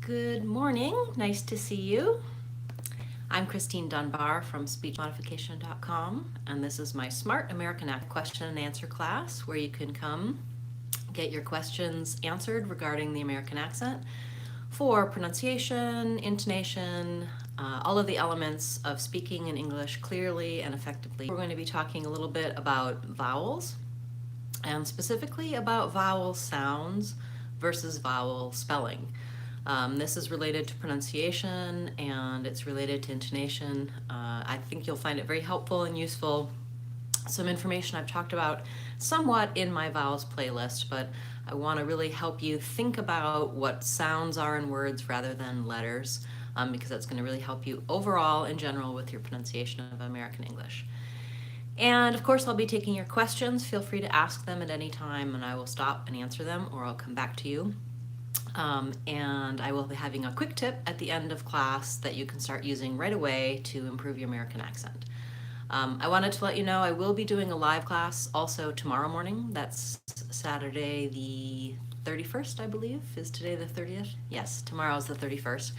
Good morning, nice to see you. I'm Christine Dunbar from speechmodification.com, and this is my Smart American Accent question and answer class where you can come get your questions answered regarding the American accent for pronunciation, intonation, all of the elements of speaking in English clearly and effectively. We're going to be talking a little bit about vowels and specifically about vowel sounds versus vowel spelling. This is related to pronunciation and it's related to intonation. I think you'll find it very helpful and useful. Some information I've talked about somewhat in my vowels playlist, but I want to really help you think about what sounds are in words rather than letters, because that's going to really help you overall in general with your pronunciation of American English. And of course, I'll be taking your questions. Feel free to ask them at any time and I will stop and answer them, or I'll come back to you. And I will be having a quick tip at the end of class that you can start using right away to improve your American accent. I wanted to let you know I will be doing a live class also tomorrow morning. That's Saturday the 31st, I believe. Is today the 30th? Yes, tomorrow's the 31st.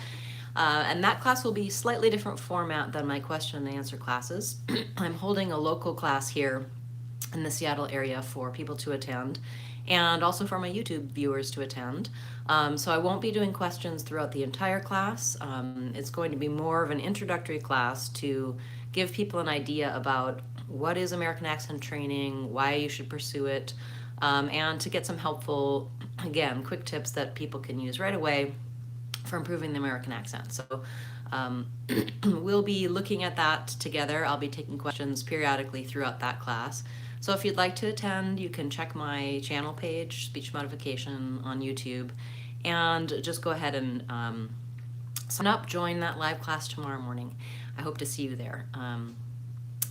And that class will be slightly different format than my question and answer classes. I'm holding a local class here in the Seattle area for people to attend, and also for my YouTube viewers to attend. So I won't be doing questions throughout the entire class. It's going to be more of an introductory class to give people an idea about what is American accent training, why you should pursue it, and to get some helpful, again, quick tips that people can use right away for improving the American accent. So we'll be looking at that together. I'll be taking questions periodically throughout that class. So if you'd like to attend, you can check my channel page, Speech Modification on YouTube, and just go ahead and sign up, join that live class tomorrow morning. I hope to see you there.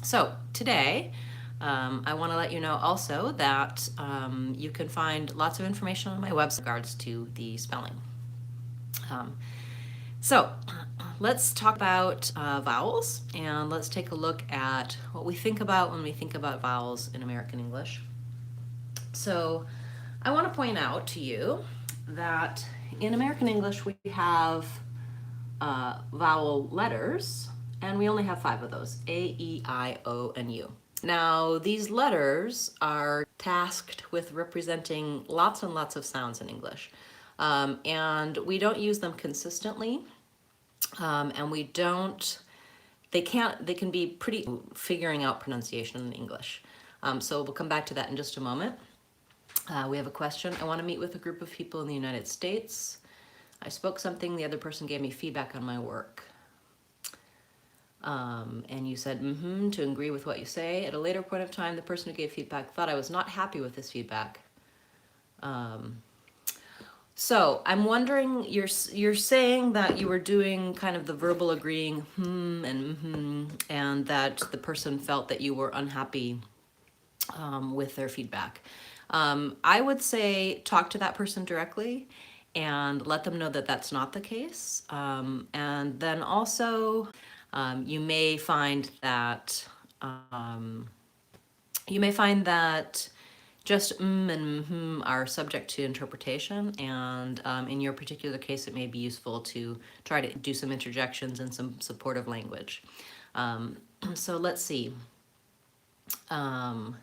So today, I want to let you know also that you can find lots of information on my website in regards to the spelling. So let's talk about vowels, and let's take a look at what we think about when we think about vowels in American English. So I want to point out to you that in American English we have vowel letters, and we only have 5 of those: A, E, I, O, and U. Now, these letters are tasked with representing lots and lots of sounds in English. And we don't use them consistently, and they can be pretty figuring out pronunciation in English. So we'll come back to that in just a moment. We have a question. I want to meet with a group of people in the United States. I spoke something, the other person gave me feedback on my work. And you said, to agree with what you say. At a later point of time, the person who gave feedback thought I was not happy with this feedback. So I'm wondering, you're saying that you were doing kind of the verbal agreeing and that the person felt that you were unhappy with their feedback. I would say talk to that person directly and let them know that that's not the case. And then also you may find that just and are subject to interpretation, and in your particular case, it may be useful to try to do some interjections and some supportive language. So let's see. Sorry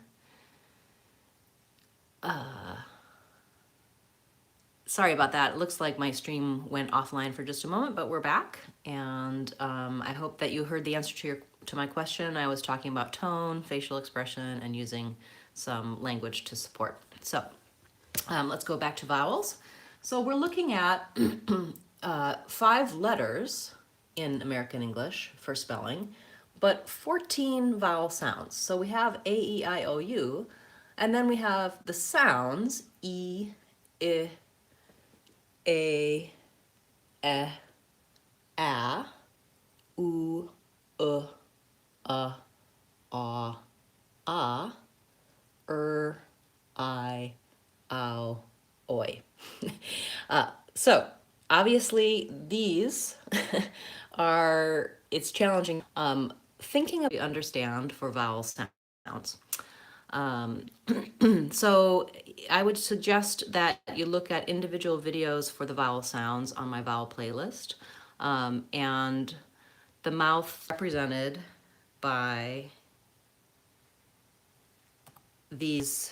about that. It looks like my stream went offline for just a moment, but we're back, and I hope that you heard the answer to my question. I was talking about tone, facial expression, and using some language to support. So let's go back to vowels. So we're looking at 5 letters in American English for spelling, but 14 vowel sounds. So we have A, E, I, O, U, and then we have the sounds E, I, A, A, U, A, I, ow, oi. So obviously these it's challenging thinking of understand for vowel sounds. So I would suggest that you look at individual videos for the vowel sounds on my vowel playlist. And the mouth represented by these,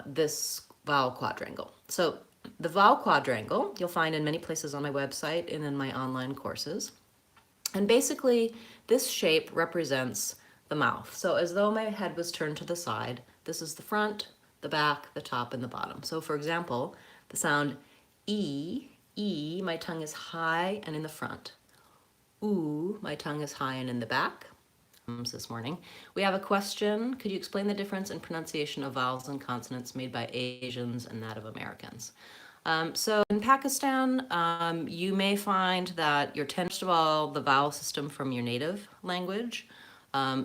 this vowel quadrangle. So the vowel quadrangle you'll find in many places on my website and in my online courses. And basically, this shape represents the mouth. So as though my head was turned to the side, this is the front, the back, the top, and the bottom. So for example, the sound E, my tongue is high and in the front. Oo, my tongue is high and in the back. This morning, we have a question. Could you explain the difference in pronunciation of vowels and consonants made by Asians and Native Americans? So in Pakistan, you may find that you're first of all, the vowel system from your native language.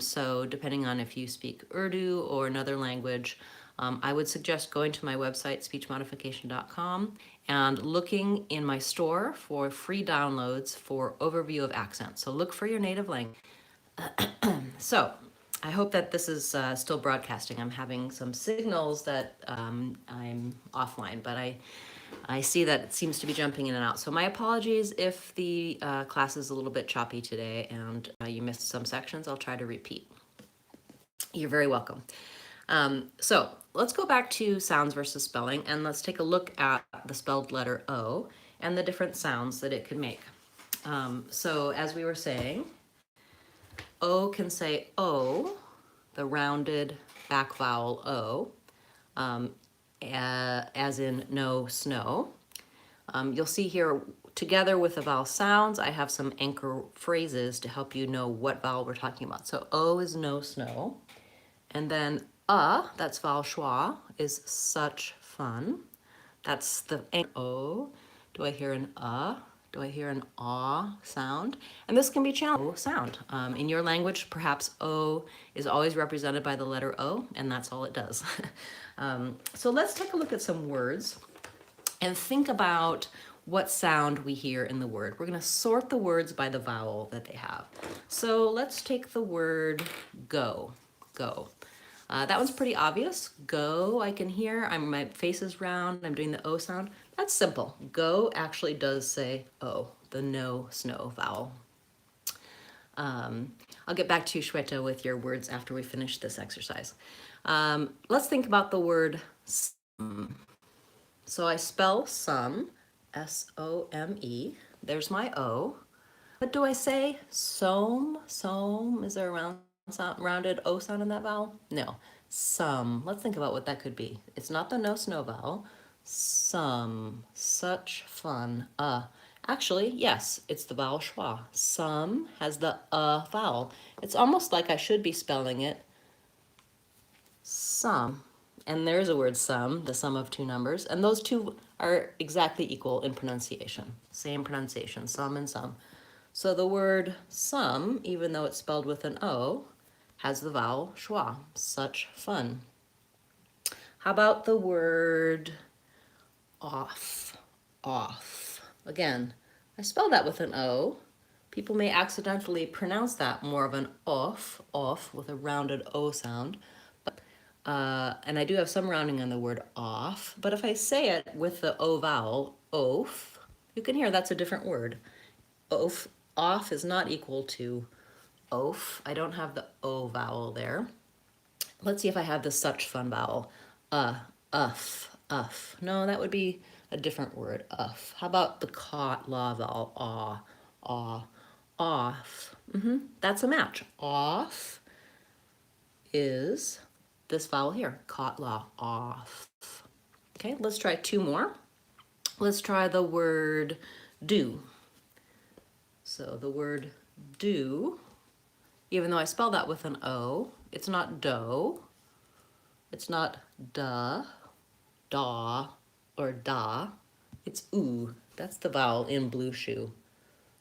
So depending on if you speak Urdu or another language, I would suggest going to my website, speechmodification.com, and looking in my store for free downloads for overview of accents. So look for your native language. So I hope that this is still broadcasting. I'm having some signals that I'm offline, but I see that it seems to be jumping in and out. So my apologies if the class is a little bit choppy today and you missed some sections. I'll try to repeat. You're very welcome. So let's go back to sounds versus spelling, and let's take a look at the spelled letter O and the different sounds that it could make. So as we were saying, O can say O, the rounded back vowel O, as in no snow. You'll see here, together with the vowel sounds, I have some anchor phrases to help you know what vowel we're talking about. So O is no snow. And then that's vowel schwa, is such fun. That's the O. Do I hear an Do I hear an aw sound? And this can be challenging sound. In your language, perhaps O is always represented by the letter O, and that's all it does. So let's take a look at some words and think about what sound we hear in the word. We're going to sort the words by the vowel that they have. So let's take the word go. Go. That one's pretty obvious. Go, I can hear. My face is round. I'm doing the O sound. That's simple. Go actually does say O, the no snow vowel. I'll get back to you, Shweta, with your words after we finish this exercise. Let's think about the word some. So I spell some, S-O-M-E. There's my O. But do I say some? Some? Is there a rounded O sound in that vowel? No. Some. Let's think about what that could be. It's not the no snow vowel. Some. Such fun. Actually, yes, it's the vowel schwa. Some has the vowel. It's almost like I should be spelling it some. And there's a word sum, the sum of two numbers. And those two are exactly equal in pronunciation. Same pronunciation, some and some. So the word some, even though it's spelled with an O, has the vowel schwa. Such fun. How about the word off? Off. Again, I spell that with an O. People may accidentally pronounce that more of an off with a rounded O sound. And I do have some rounding on the word off, but if I say it with the O vowel, oaf, you can hear that's a different word. Off is not equal to oaf. I don't have the O vowel there. Let's see if I have the such fun vowel. Uff. No, that would be a different word, uff. How about the law vowel, off? That's a match. Off is this vowel here, law, off. Okay, let's try two more. Let's try the word do. So the word do, even though I spell that with an O, it's not do, it's not duh, daw, or da, it's oo. That's the vowel in blue shoe.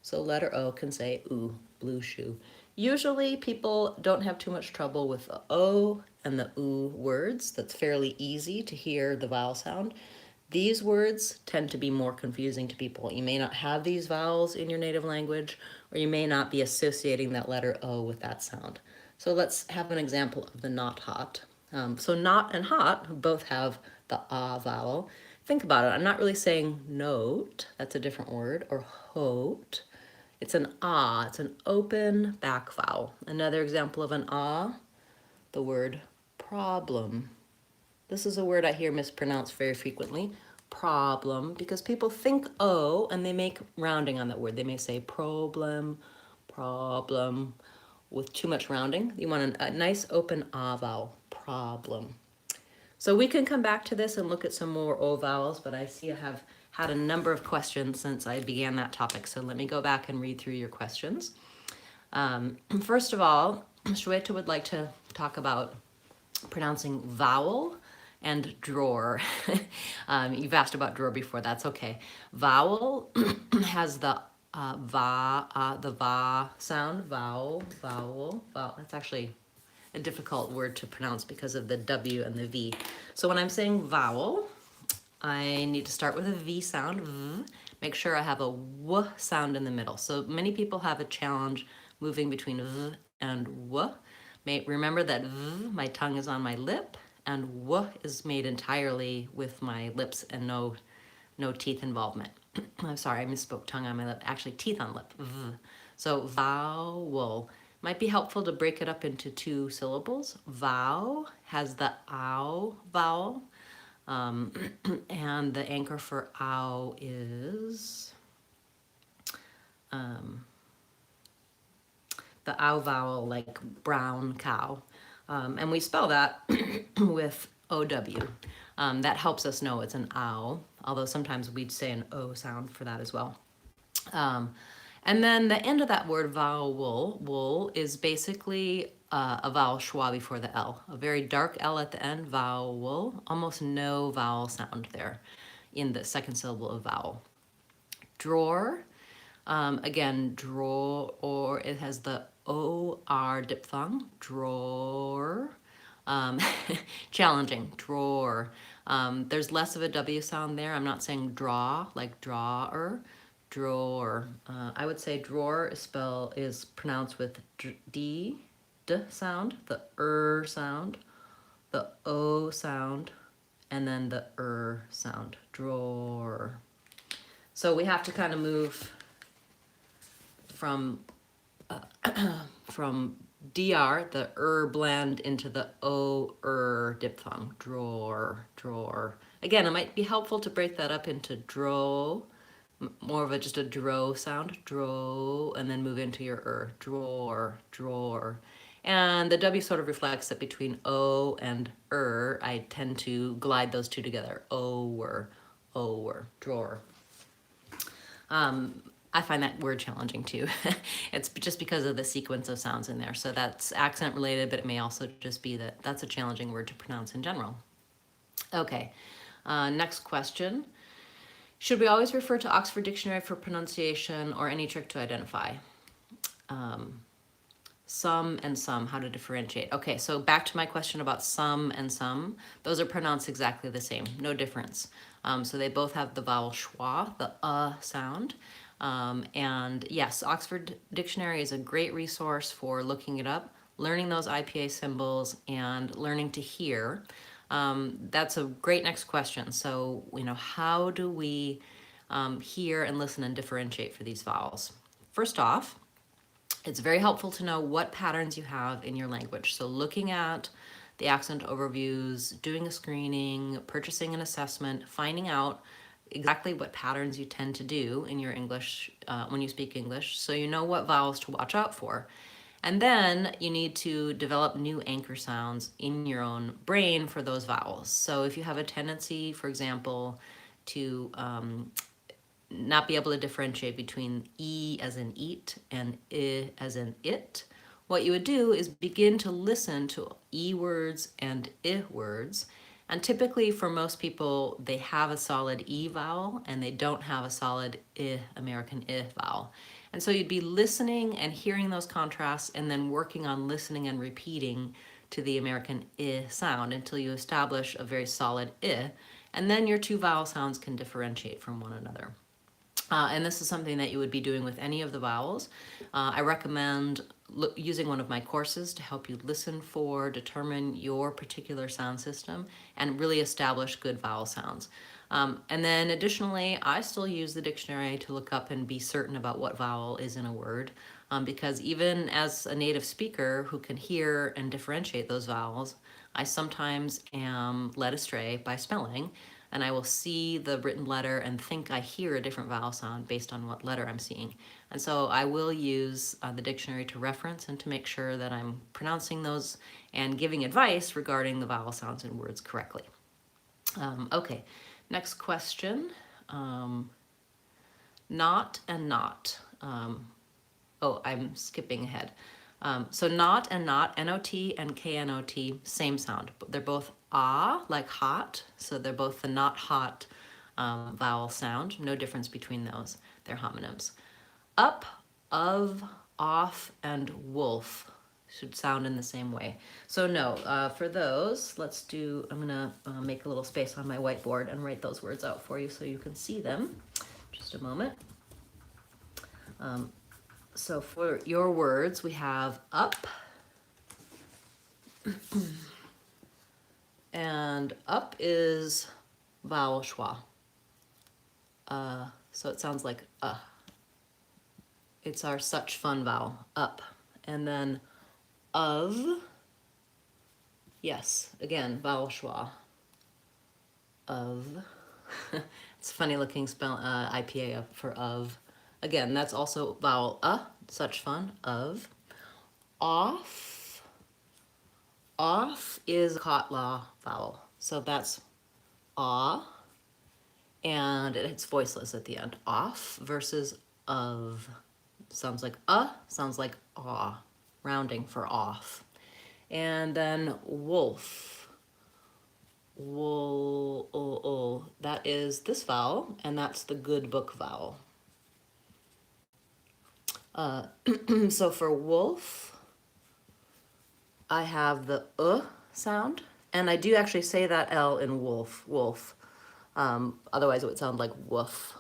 So letter O can say oo, blue shoe. Usually people don't have too much trouble with the O and the oo words. That's fairly easy to hear the vowel sound. These words tend to be more confusing to people. You may not have these vowels in your native language, or you may not be associating that letter O with that sound. So let's have an example of the not hot. So not and hot both have the ah vowel. Think about it. I'm not really saying note, that's a different word, or hote. It's an ah, it's an open back vowel. Another example of an ah, the word problem. This is a word I hear mispronounced very frequently, problem, because people think O and they make rounding on that word. They may say problem, problem, with too much rounding. You want a nice open ah vowel, problem. So we can come back to this and look at some more O vowels, but I see I have had a number of questions since I began that topic. So let me go back and read through your questions. First of all, Shweta would like to talk about pronouncing vowel and drawer. You've asked about drawer before, that's okay. Vowel has the va sound, vowel, vowel, vowel. That's actually a difficult word to pronounce because of the W and the V. So when I'm saying vowel, I need to start with a V sound, v. Make sure I have a W sound in the middle. So many people have a challenge moving between V and W. Remember that V, my tongue is on my lip, and W is made entirely with my lips and no teeth involvement. I'm sorry, I misspoke, tongue on my lip, actually teeth on lip, V. So vowel. Might be helpful to break it up into 2 syllables. Vow has the ow vowel, and the anchor for ow is the ow vowel, like brown cow. And we spell that with OW. That helps us know it's an ow, although sometimes we'd say an O sound for that as well. And then the end of that word, vowel, wool, is basically a vowel schwa before the L. A very dark L at the end, vowel, almost no vowel sound there in the second syllable of vowel. Drawer, again, draw, or it has the O-R diphthong, drawer. Challenging, drawer. There's less of a W sound there. I'm not saying draw, like drawer. Drawer. I would say drawer is pronounced with D sound, the sound, the O sound, and then the sound. Drawer. So we have to kind of move from DR, the blend, into the O diphthong. Drawer, drawer. Again, it might be helpful to break that up into dro, more of just a dro sound, dro, and then move into your drawer, drawer. And the W sort of reflects that between O and I tend to glide those two together. Ower, drawer. I find that word challenging too. It's just because of the sequence of sounds in there. So that's accent related, but it may also just be that that's a challenging word to pronounce in general. Okay, next question. Should we always refer to Oxford Dictionary for pronunciation or any trick to identify? Some and some, how to differentiate. Okay, so back to my question about some and some. Those are pronounced exactly the same, no difference. So they both have the vowel schwa, the sound. And yes, Oxford Dictionary is a great resource for looking it up, learning those IPA symbols, and learning to hear. That's a great next question. So, how do we hear and listen and differentiate for these vowels? First off, it's very helpful to know what patterns you have in your language. So looking at the accent overviews, doing a screening, purchasing an assessment, finding out exactly what patterns you tend to do in your English when you speak English, so you know what vowels to watch out for. And then you need to develop new anchor sounds in your own brain for those vowels. So if you have a tendency, for example, to not be able to differentiate between E as in eat and I as in it, what you would do is begin to listen to E words and I words. And typically for most people, they have a solid E vowel and they don't have a solid I, American I vowel. And so you'd be listening and hearing those contrasts and then working on listening and repeating to the American I sound until you establish a very solid I, and then your 2 vowel sounds can differentiate from one another. And this is something that you would be doing with any of the vowels. I recommend using one of my courses to help you listen for, determine your particular sound system, and really establish good vowel sounds. And then additionally, I still use the dictionary to look up and be certain about what vowel is in a word, because even as a native speaker who can hear and differentiate those vowels, I sometimes am led astray by spelling, and I will see the written letter and think I hear a different vowel sound based on what letter I'm seeing. And so I will use the dictionary to reference and to make sure that I'm pronouncing those and giving advice regarding the vowel sounds in words correctly. Okay, next question. Not and not. Oh, I'm skipping ahead. So not and not, N-O-T and K-N-O-T, same sound. They're both ah, like hot, so they're both the not hot vowel sound. No difference between those. They're homonyms. Up, of, off, and wolf should sound in the same way. So no, for those, let's do, I'm gonna make a little space on my whiteboard and write those words out for you so you can see them. Just a moment. So for your words, we have up, and up is vowel schwa. So it sounds like It's our such fun vowel, up. And then of, yes, again, vowel schwa. Of. It's a funny looking spell, IPA for of. Again, that's also vowel such fun, of. Off. Off is a katla vowel. So that's ah, and it's voiceless at the end. Off versus of. Sounds like sounds like ah, rounding for off. And then wolf. Wool, that is this vowel, and that's the good book vowel. So for wolf, I have the sound, and I do actually say that L in wolf, wolf. Otherwise it would sound like woof.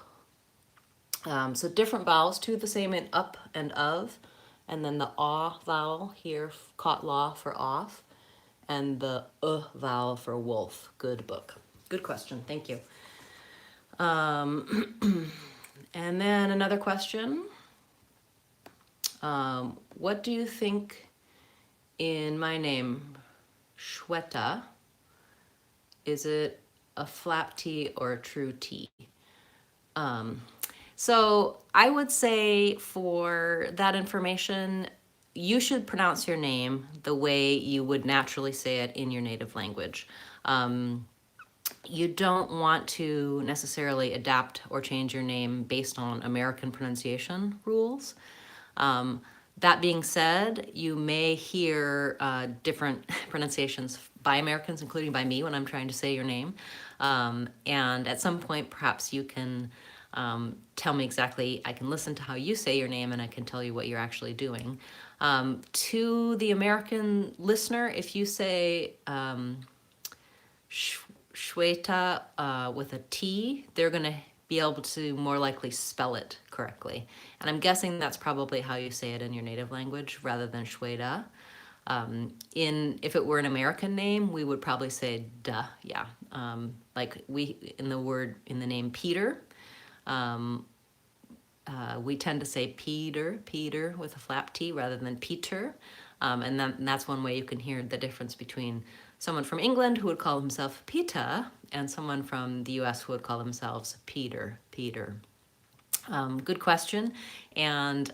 So different vowels, two the same in up and of, and then the ah vowel here, katla for off, and the vowel for wolf, good book. Good question, thank you. And then another question. What do you think in my name, Shweta, is it a flap T or a true T? So I would say for that information, you should pronounce your name the way you would naturally say it in your native language. You don't want to necessarily adapt or change your name based on American pronunciation rules. That being said, you may hear different pronunciations by Americans, including by me when I'm trying to say your name. And at some point, perhaps you can tell me exactly, I can listen to how you say your name and I can tell you what you're actually doing. To the American listener, if you say Shweta with a T, they're going to be able to more likely spell it correctly. And I'm guessing that's probably how you say it in your native language rather than Shweta. If it were an American name, we would probably say duh, yeah. Like in the name Peter, we tend to say Peter with a flap T rather than Peter. And that's one way you can hear the difference between someone from England who would call himself Peter and someone from the US who would call themselves Peter. Good question. And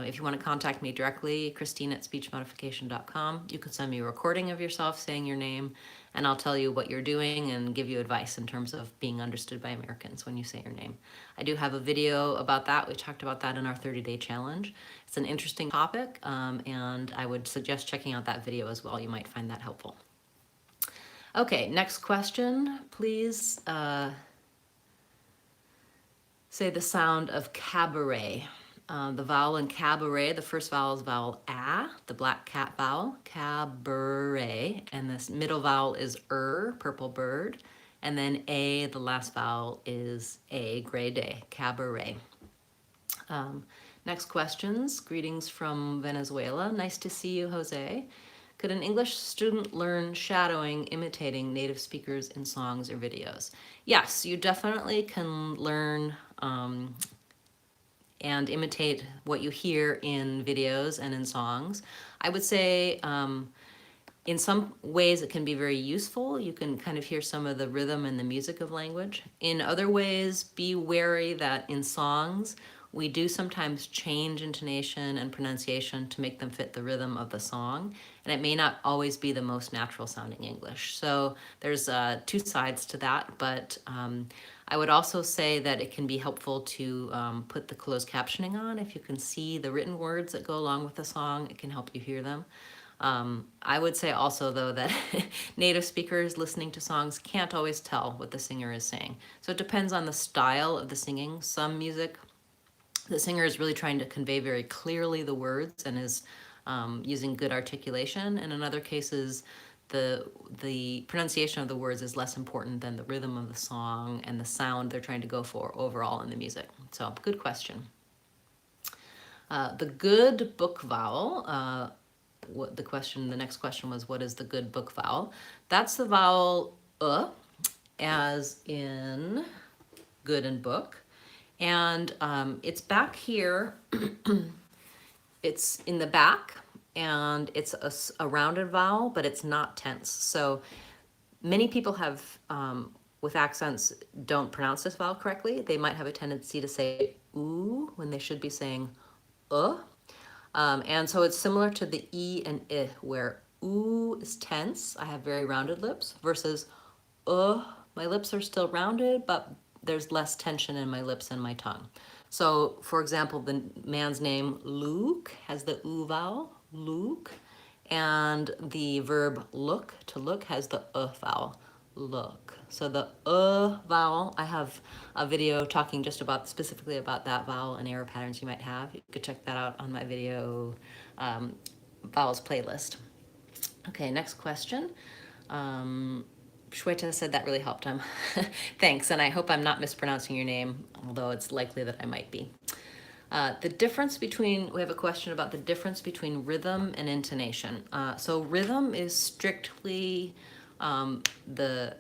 if you want to contact me directly, Christine@speechmodification.com, you can send me a recording of yourself saying your name, and I'll tell you what you're doing and give you advice in terms of being understood by Americans when you say your name. I do have a video about that. We talked about that in our 30-day challenge. It's an interesting topic, and I would suggest checking out that video as well. You might find that helpful. Okay, next question, please. Say the sound of cabaret. The vowel in cabaret, the first vowel is vowel A, the black cat vowel, cabaret, and this middle vowel is purple bird, and then A, the last vowel is A, gray day, cabaret. Um, Next questions. Greetings from Venezuela. Nice to see you, Jose. Could an English student learn shadowing, imitating native speakers in songs or videos? Yes, you definitely can learn and imitate what you hear in videos and in songs. I would say in some ways it can be very useful. You can kind of hear some of the rhythm and the music of language. In other ways, be wary that in songs, we do sometimes change intonation and pronunciation to make them fit the rhythm of the song, and it may not always be the most natural sounding English. So there's two sides to that, but I would also say that it can be helpful to put the closed captioning on. If you can see the written words that go along with the song, it can help you hear them. I would say also, though, that native speakers listening to songs can't always tell what the singer is saying. So it depends on the style of the singing. Some music, the singer is really trying to convey very clearly the words and is using good articulation. And in other cases, the pronunciation of the words is less important than the rhythm of the song and the sound they're trying to go for overall in the music. So good question. The good book vowel, the next question was, what is the good book vowel? That's the vowel as in good and book. And it's back here, it's in the back, and it's a rounded vowel, but it's not tense. So many people have, with accents, don't pronounce this vowel correctly. They might have a tendency to say ooh when they should be saying and so it's similar to the E and I, where ooh is tense, I have very rounded lips, versus my lips are still rounded, but there's less tension in my lips and my tongue. So, for example, the man's name Luke has the oo vowel, Luke, and the verb look, to look, has the vowel, look. So the vowel, I have a video talking just about specifically about that vowel and error patterns you might have. You could check that out on my video vowels playlist. Okay, next question. Shweta said that really helped him. Thanks, and I hope I'm not mispronouncing your name, although it's likely that I might be. The difference between, we have a question about the difference between rhythm and intonation. So rhythm is strictly the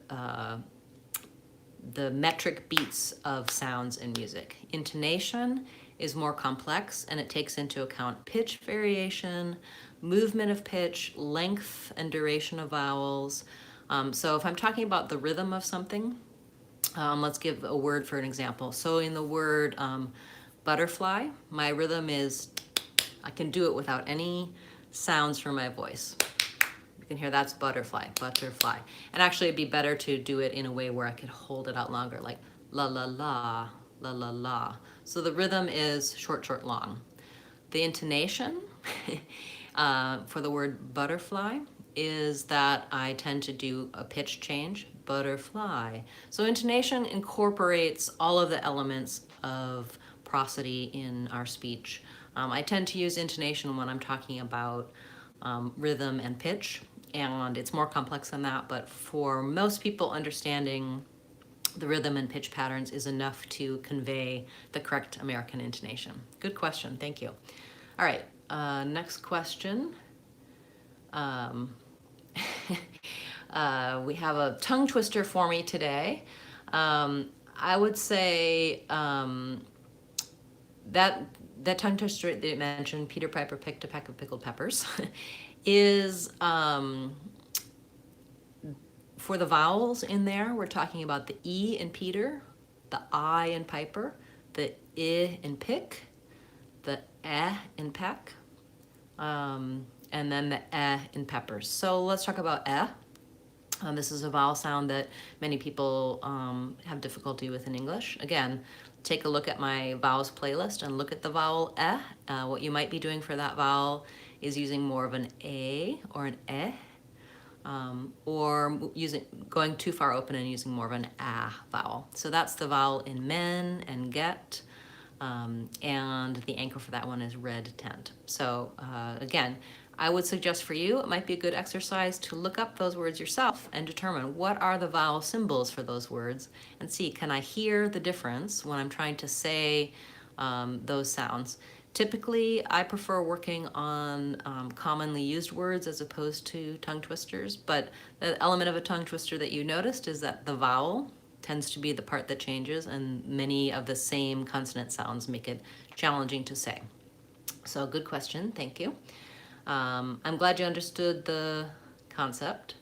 metric beats of sounds in music. Intonation is more complex, and it takes into account pitch variation, movement of pitch, length and duration of vowels. So if I'm talking about the rhythm of something, let's give a word for an example. So in the word butterfly, my rhythm is, I can do it without any sounds from my voice. You can hear that's butterfly, butterfly. And actually it'd be better to do it in a way where I could hold it out longer, like la la la, la la la. So the rhythm is short, short, long. The intonation for the word butterfly is that I tend to do a pitch change, butterfly. So intonation incorporates all of the elements of prosody in our speech. I tend to use intonation when I'm talking about rhythm and pitch, and it's more complex than that, but for most people, understanding the rhythm and pitch patterns is enough to convey the correct American intonation. Good question, thank you. All right, next question. We have a tongue twister for me today. I would say that tongue twister that you mentioned, Peter Piper picked a peck of pickled peppers, is for the vowels in there, we're talking about the E in Peter, the I in Piper, the I in pick, the in peck, and then the in peppers. So let's talk about this is a vowel sound that many people have difficulty with in English. Again, take a look at my vowels playlist and look at the vowel what you might be doing for that vowel is using more of an A or an or going too far open and using more of an vowel. So that's the vowel in men and get, and the anchor for that one is red tent. So again, I would suggest for you, it might be a good exercise to look up those words yourself and determine what are the vowel symbols for those words and see, can I hear the difference when I'm trying to say those sounds. Typically, I prefer working on commonly used words as opposed to tongue twisters, but the element of a tongue twister that you noticed is that the vowel tends to be the part that changes, and many of the same consonant sounds make it challenging to say. So good question, thank you. I'm glad you understood the concept.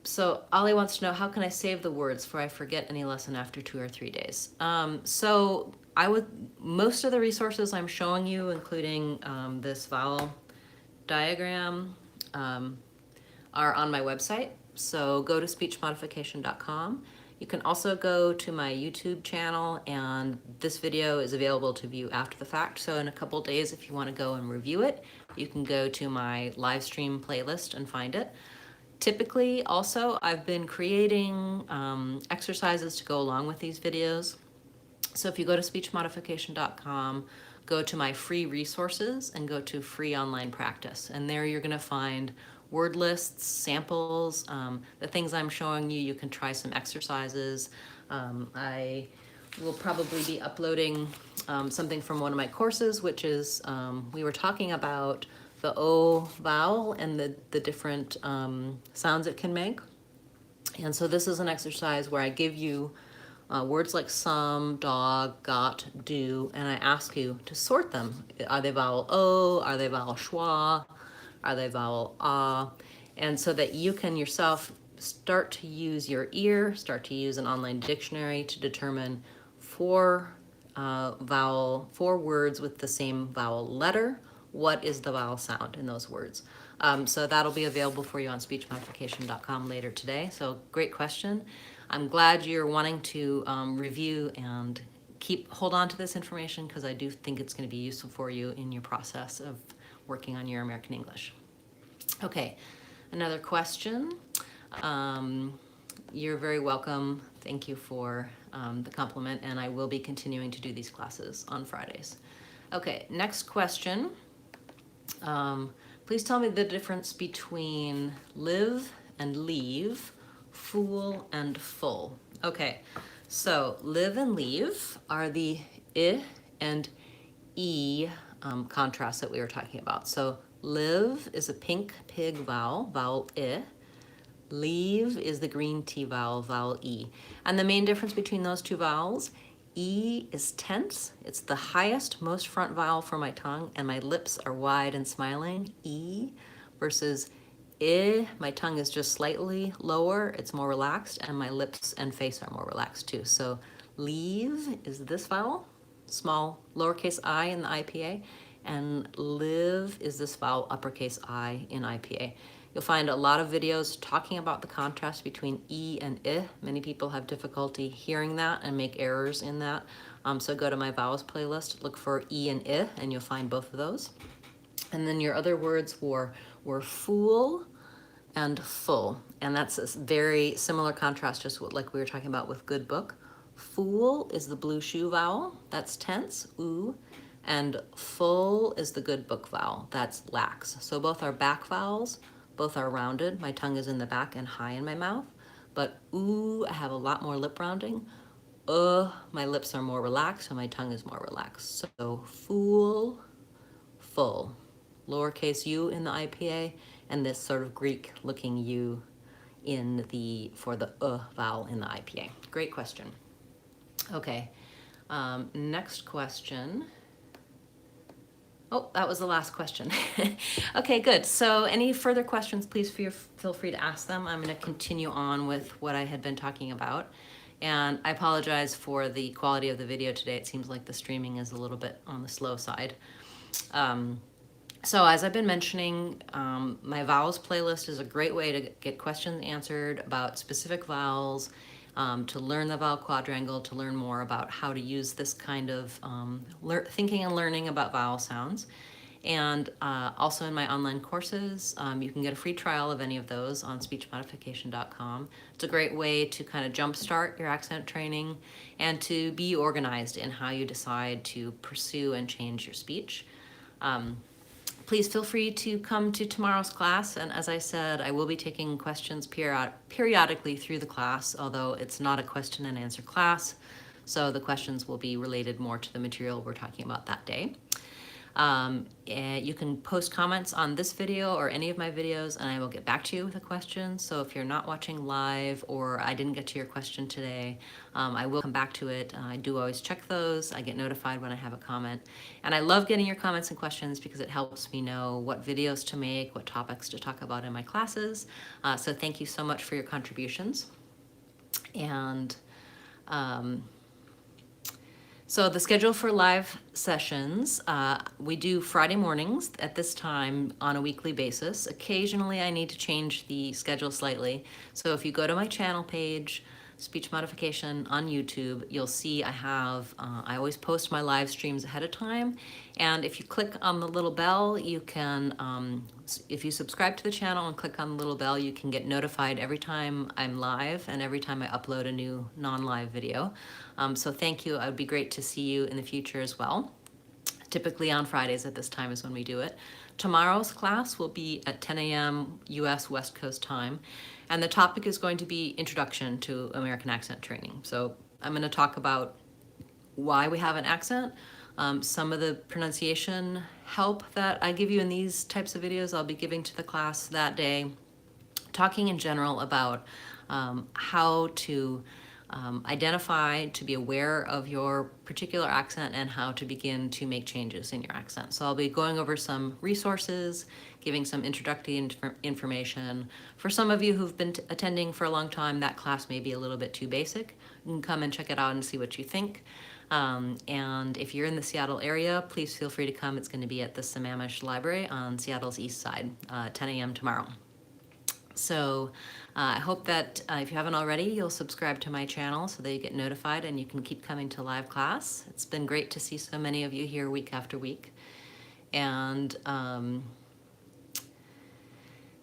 So Ollie wants to know, how can I save the words for I forget any lesson after 2 or 3 days? So most of the resources I'm showing you, including this vowel diagram, are on my website. So go to speechmodification.com. You can also go to my YouTube channel, and this video is available to view after the fact. So in a couple days, if you want to go and review it, you can go to my live stream playlist and find it. Typically, also, I've been creating exercises to go along with these videos. So if you go to speechmodification.com, go to my free resources and go to free online practice. And there you're going to find word lists, samples, the things I'm showing you. You can try some exercises. I will probably be uploading something from one of my courses, which is we were talking about the O vowel and the different sounds it can make. And so this is an exercise where I give you words like some, dog, got, do, and I ask you to sort them. Are they vowel O? Are they vowel schwa? Are they vowel ah? And so that you can yourself start to use your ear, start to use an online dictionary to determine four words with the same vowel letter. What is the vowel sound in those words? So that'll be available for you on speechmodification.com later today. So great question. I'm glad you're wanting to review and hold on to this information, because I do think it's going to be useful for you in your process of working on your American English. Okay, another question. You're very welcome. Thank you for the compliment, and I will be continuing to do these classes on Fridays. Okay, next question. Please tell me the difference between live and leave, fool and full. Okay, so live and leave are the I and E contrast that we were talking about. So live is a pink pig vowel, vowel I. Leave is the green T vowel, vowel E. And the main difference between those two vowels, E is tense. It's the highest, most front vowel for my tongue, and my lips are wide and smiling, E, versus I, my tongue is just slightly lower, it's more relaxed, and my lips and face are more relaxed too. So leave is this vowel, small lowercase I in the IPA, and live is this vowel, uppercase I in IPA. You'll find a lot of videos talking about the contrast between E and I. Many people have difficulty hearing that and make errors in that. So go to my vowels playlist, look for E and I, and you'll find both of those. And then your other words were fool and full. And that's a very similar contrast, just like we were talking about with good book. Fool is the blue shoe vowel, that's tense, oo. And full is the good book vowel, that's lax. So both are back vowels. Both are rounded. My tongue is in the back and high in my mouth. But ooh, I have a lot more lip rounding. My lips are more relaxed and my tongue is more relaxed. So fool, full. Lowercase u in the IPA, and this sort of Greek looking u for the vowel in the IPA. Great question. Okay, next question. Oh, that was the last question. Okay, good. So any further questions, please feel free to ask them. I'm going to continue on with what I had been talking about. And I apologize for the quality of the video today. It seems like the streaming is a little bit on the slow side. So as I've been mentioning, my vowels playlist is a great way to get questions answered about specific vowels, to learn the vowel quadrangle, to learn more about how to use this kind of thinking and learning about vowel sounds. And also in my online courses, you can get a free trial of any of those on speechmodification.com. It's a great way to kind of jumpstart your accent training and to be organized in how you decide to pursue and change your speech. Please feel free to come to tomorrow's class, and as I said, I will be taking questions periodically through the class, although it's not a question and answer class. So the questions will be related more to the material we're talking about that day. You can post comments on this video or any of my videos, and I will get back to you with a question. So if you're not watching live or I didn't get to your question today, I will come back to it. I do always check those. I get notified when I have a comment. And I love getting your comments and questions because it helps me know what videos to make, what topics to talk about in my classes. So thank you so much for your contributions. And so the schedule for live sessions, we do Friday mornings at this time on a weekly basis. Occasionally I need to change the schedule slightly. So if you go to my channel page, Speech Modification on YouTube, you'll see I always post my live streams ahead of time. And if you click on the little bell, you can, if you subscribe to the channel and click on the little bell, you can get notified every time I'm live and every time I upload a new non-live video. So thank you. It would be great to see you in the future as well. Typically on Fridays at this time is when we do it. Tomorrow's class will be at 10 a.m. US West Coast time, and the topic is going to be Introduction to American Accent Training. So I'm going to talk about why we have an accent, some of the pronunciation help that I give you in these types of videos I'll be giving to the class that day, talking in general about how to identify, to be aware of your particular accent and how to begin to make changes in your accent. So I'll be going over some resources, giving some introductory information. For some of you who've been attending for a long time, that class may be a little bit too basic. You can come and check it out and see what you think. And if you're in the Seattle area, please feel free to come. It's going to be at the Sammamish Library on Seattle's east side, 10 a.m. tomorrow. So I hope that if you haven't already, you'll subscribe to my channel so that you get notified and you can keep coming to live class. It's been great to see so many of you here week after week. And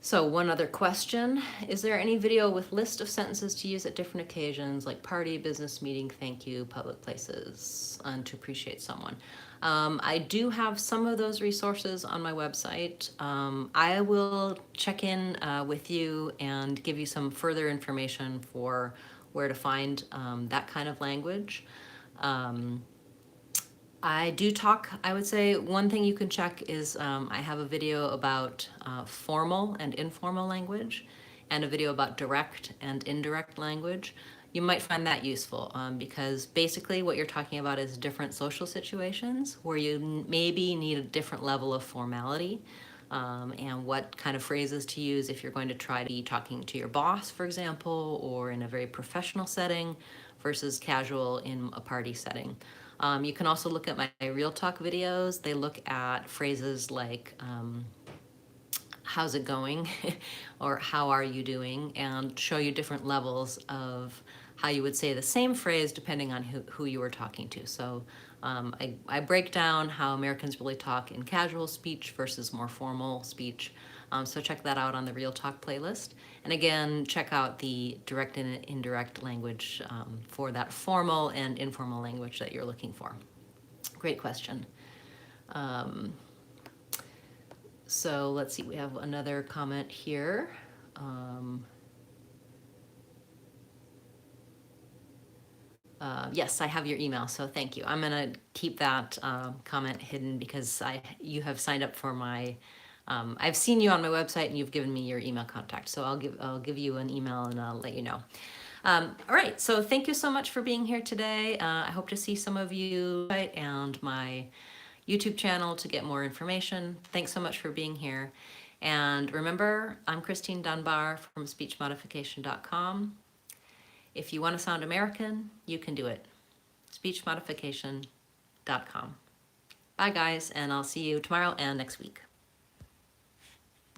so one other question, is there any video with list of sentences to use at different occasions like party, business meeting, thank you, public places, and to appreciate someone? I do have some of those resources on my website. I will check in with you and give you some further information for where to find that kind of language. I do talk, I would say one thing you can check is I have a video about formal and informal language and a video about direct and indirect language. You might find that useful because basically what you're talking about is different social situations where you maybe need a different level of formality and what kind of phrases to use if you're going to try to be talking to your boss, for example, or in a very professional setting versus casual in a party setting. You can also look at my Real Talk videos. They look at phrases like, how's it going? Or how are you doing? And show you different levels of how you would say the same phrase depending on who you were talking to. So I break down how Americans really talk in casual speech versus more formal speech. So check that out on the Real Talk playlist. And again, check out the direct and indirect language for that formal and informal language that you're looking for. Great question. So let's see, we have another comment here. Yes, I have your email, so thank you. I'm gonna keep that comment hidden because you have signed up for my, I've seen you on my website and you've given me your email contact, so I'll give you an email and I'll let you know. All right, so thank you so much for being here today. I hope to see some of you and my YouTube channel to get more information. Thanks so much for being here. And remember, I'm Christine Dunbar from speechmodification.com. If you want to sound American, you can do it. speechmodification.com. Bye guys, and I'll see you tomorrow and next week.